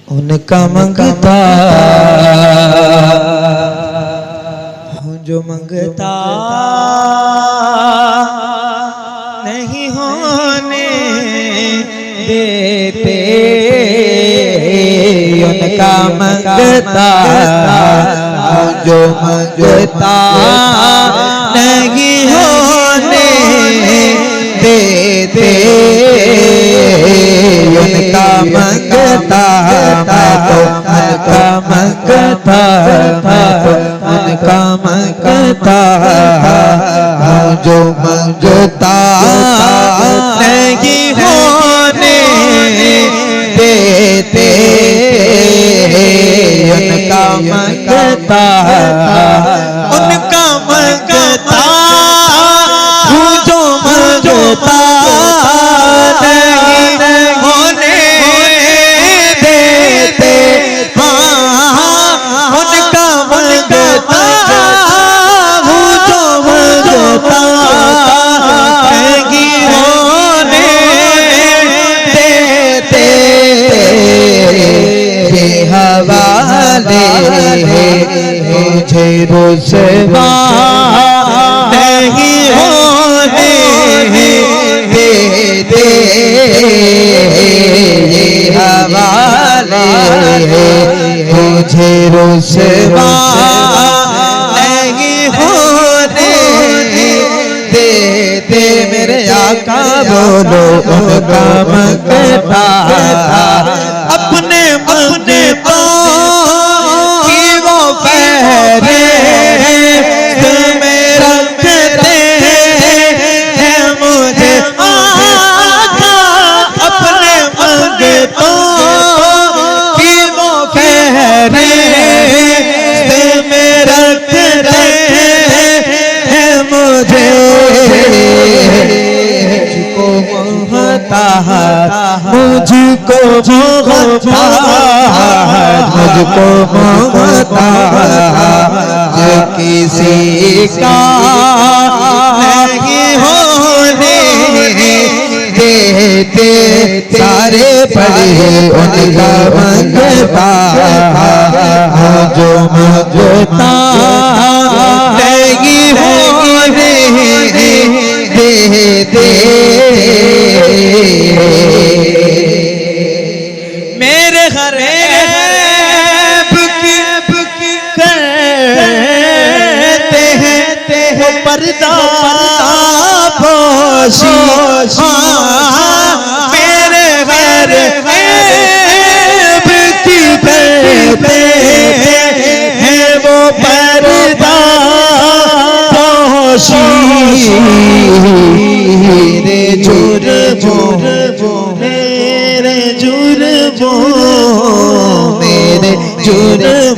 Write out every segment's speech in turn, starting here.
उनका मंगता हूँ जो मंगता नहीं होने देते। उनका मंगता हूँ जो मंगता नहीं होने देते। उनका मंगता उनका मंगता उनका मंगता जो मंगता नहीं होने देते। उनका मंगता उनका मंगता जो मंगता मुझे रुसवा नहीं होने देते। हवाले मुझे रुसवा नहीं होने देते। मेरे आका बोलो उनका मंगता अपने अपने मुझको मोहता मुझको मोहता किसी का नहीं होने देते। सारे पढ़े उनका मंगता जो मंगता नहीं होने देते। मेरे गरीब की करते हैं वो पर्दा पोशी। मेरे गरीब की करते हैं वो पर्दा पोशी। मेरे जुर्मों मेरे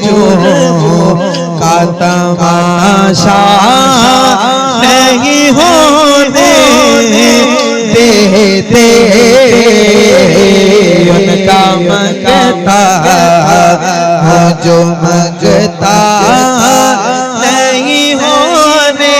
जुर्मों का तमाशा नहीं होने देते। उनका मंगता जो मंगता नहीं होने